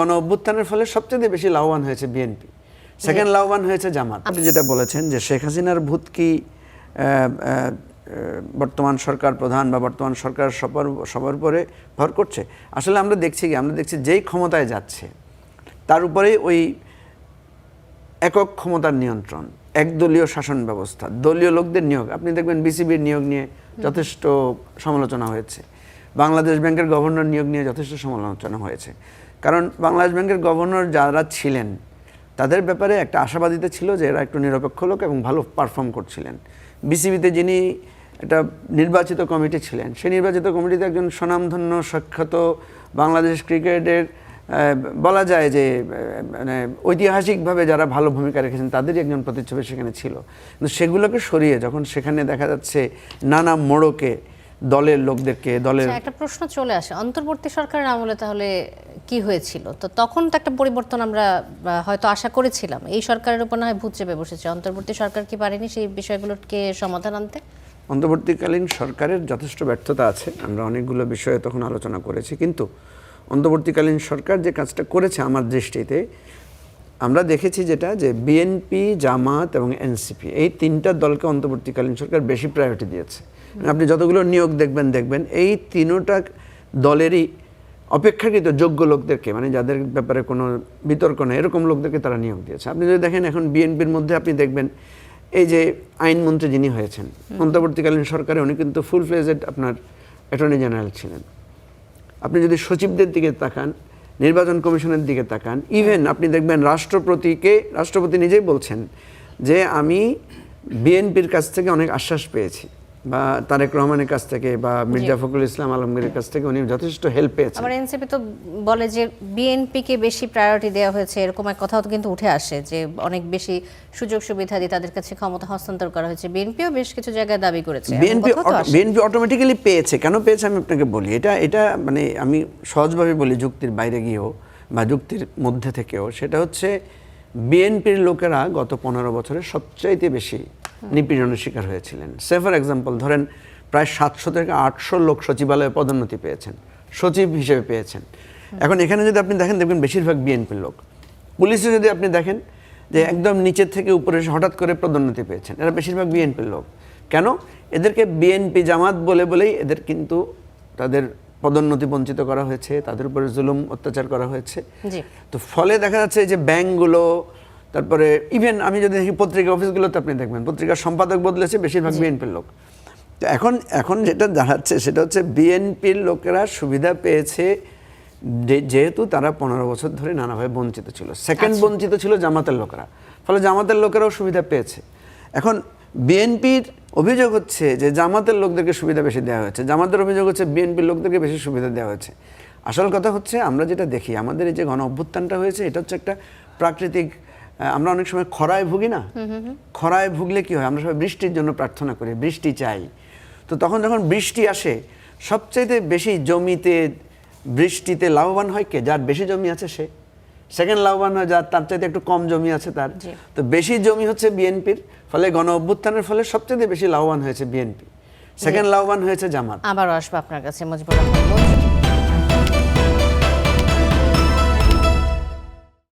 গণ অভ্যুত্থানের ফলে সবচেয়ে বেশি লাভবান হয়েছে বিএনপি, সেকেন্ড লাভবান হয়েছে জামাত। আপনি যেটা বলেছেন যে শেখ হাসিনার ভূত কি বর্তমান সরকার প্রধান বা বর্তমান সরকার সবার উপরে ভর করছে, আসলে আমরা দেখছি যেই ক্ষমতায় যাচ্ছে তার উপরেই ওই একক ক্ষমতার নিয়ন্ত্রণ, একদলীয় শাসন ব্যবস্থা, দলীয় লোকদের নিয়োগ। আপনি দেখবেন বিসিবির নিয়োগ নিয়ে যথেষ্ট সমালোচনা হয়েছে, বাংলাদেশ ব্যাংকের গভর্নর নিয়োগ নিয়ে যথেষ্ট সমালোচনা হয়েছে। কারণ বাংলাদেশ ব্যাংকের গভর্নর যারা ছিলেন তাদের ব্যাপারে একটা আশাবাদিতা ছিল যে এরা একটু নিরপেক্ষ লোক এবং ভালো পারফর্ম করছিলেন। বিসিবিতে যিনি একটা নির্বাচিত কমিটি ছিলেন, সেই নির্বাচিত কমিটিতে একজন স্বনামধন্য সুখ্যাত বাংলাদেশ ক্রিকেটের বলা যায় যে মানে ঐতিহাসিকভাবে যারা ভালো ভূমিকা রেখেছেন তাদেরই একজন প্রতিচ্ছবি সেখানে ছিল। কিন্তু সেগুলোকে সরিয়ে যখন সেখানে দেখা যাচ্ছে নানা মোড়কে দলের লোকদেরকে একটা প্রশ্ন চলে আসে, অন্তর্বর্তী সরকারের আমলে তাহলে কি হয়েছিল? তো তখন তো একটা পরিবর্তন আমরা হয়তো আশা করেছিলাম, এই সরকারের উপর না হয় ভূত চেপে বসেছে, অন্তর্বর্তী সরকার কি পারেনি সেই বিষয়গুলোকে সমাধান আনতে? অন্তর্বর্তীকালীন সরকারের যথেষ্ট ব্যর্থতা আছে, আমরা অনেকগুলো বিষয়ে তখন আলোচনা করেছি। কিন্তু অন্তর্বর্তীকালীন সরকার যে কাজটা করেছে আমার দৃষ্টিতে আমরা দেখেছি যেটা যে বিএনপি, জামাত এবং এনসিপি এই তিনটা দলকে অন্তর্বর্তীকালীন সরকার বেশি প্রায়োরিটি দিয়েছে। আপনি যতগুলো নিয়োগ দেখবেন এই তিনটা দলেরই অপেক্ষাকৃত যোগ্য লোকদেরকে, মানে যাদের ব্যাপারে কোনো বিতর্ক নেই এরকম লোকদেরকে তারা নিয়োগ দিয়েছে। আপনি যদি দেখেন এখন বিএনপির মধ্যে আপনি দেখবেন এই যে আইনমন্ত্রী যিনি হয়েছেন অন্তর্বর্তীকালীন সরকারে, উনি কিন্তু ফুল ফ্লেজেড আপনার অ্যাটর্নি জেনারেল ছিলেন। আপনি যদি সচিবদের দিকে তাকান, নির্বাচন কমিশনের দিকে তাকান, ইভেন আপনি দেখবেন রাষ্ট্রপতি নিজেই বলছেন যে আমি বিএনপির কাছ থেকে অনেক আশ্বাস পেয়েছি, বা তারেক রহমানের কাছ থেকে বা মির্জা ফখরুল ইসলাম আলমগীরের কাছ থেকে উনি যথেষ্ট হেল্প পেয়েছেন। আবার এনসিপি তো বলে যে বিএনপিকে বেশি প্রায়োরিটি দেওয়া হয়েছে, এরকম এক কথাও কিন্তু উঠে আসে যে অনেক বেশি সুযোগ সুবিধা দিয়ে তাদের কাছে ক্ষমতা হস্তান্তর করা হয়েছে। বিএনপিও বেশ কিছু জায়গায় দাবি করেছে। বিএনপি অটোমেটিক্যালি পেয়েছে। কেন পেয়েছে আমি আপনাকে বলি, এটা মানে আমি সহজভাবে বলি যুক্তির বাইরে গিয়েও বা যুক্তির মধ্যে থেকেও, সেটা হচ্ছে বিএনপির লোকেরা গত 15 বছরে সবচাইতে বেশি নিপীড়নের শিকার হয়েছিলেন। সে ফর এক্সাম্পল ধরেন প্রায় 700 থেকে 800 লোক সচিবালয়ে পদোন্নতি পেয়েছেন, সচিব হিসেবে পেয়েছেন। এখন এখানে যদি আপনি দেখবেন বেশিরভাগ বিএনপির লোক। পুলিশে যদি আপনি দেখেন যে একদম নিচের থেকে উপরে হঠাৎ করে পদোন্নতি পেয়েছেন, এরা বেশিরভাগ বিএনপির লোক। কেন? এদেরকে বিএনপি জামাত বলেই এদের কিন্তু তাদের পদোন্নতি বঞ্চিত করা হয়েছে, তাদের উপরে জুলুম অত্যাচার করা হয়েছে। তো ফলে দেখা যাচ্ছে যে ব্যাংকগুলো, তারপরে ইভেন আমি যদি দেখি পত্রিকা অফিসগুলোতে আপনি দেখবেন পত্রিকার সম্পাদক বদলেছে বেশিরভাগ বিএনপির লোক। তো এখন যেটা দাঁড়াচ্ছে সেটা হচ্ছে বিএনপির লোকেরা সুবিধা পেয়েছে যেহেতু তারা 15 বছর ধরে নানাভাবে বঞ্চিত ছিল। সেকেন্ড বঞ্চিত ছিল জামাতের লোকেরা, ফলে জামাতের লোকেরাও সুবিধা পেয়েছে। এখন বিএনপির অভিযোগ হচ্ছে যে জামাতের লোকদেরকে সুবিধা বেশি দেওয়া হয়েছে, জামাতের অভিযোগ হচ্ছে বিএনপির লোকদেরকে বেশি সুবিধা দেওয়া হয়েছে। আসল কথা হচ্ছে আমরা যেটা দেখি আমাদের এই যে গণ অভ্যুত্থানটা হয়েছে এটা হচ্ছে একটা প্রাকৃতিক, আমরা অনেক সময় খরায় ভুগি না, খরায় ভুগলে কি হয়, আমরা সবাই বৃষ্টির জন্য প্রার্থনা করি, বৃষ্টি চাই। তো তখন যখন বৃষ্টি আসে সবচাইতে বেশি জমিতে বৃষ্টিতে লাভবান হয় কে? যার বেশি জমি আছে সে। সেকেন্ড লাভবান হয় যার তার চাইতে একটু কম জমি আছে তার। তো বেশি জমি হচ্ছে বিএনপির, ফলে গণ অভ্যুত্থানের ফলে সবচেয়ে বেশি লাভবান হয়েছে বিএনপি, সেকেন্ড লাভবান হয়েছে জামাত। আবারও আসবো আপনার কাছে মুজিবুর রহমান।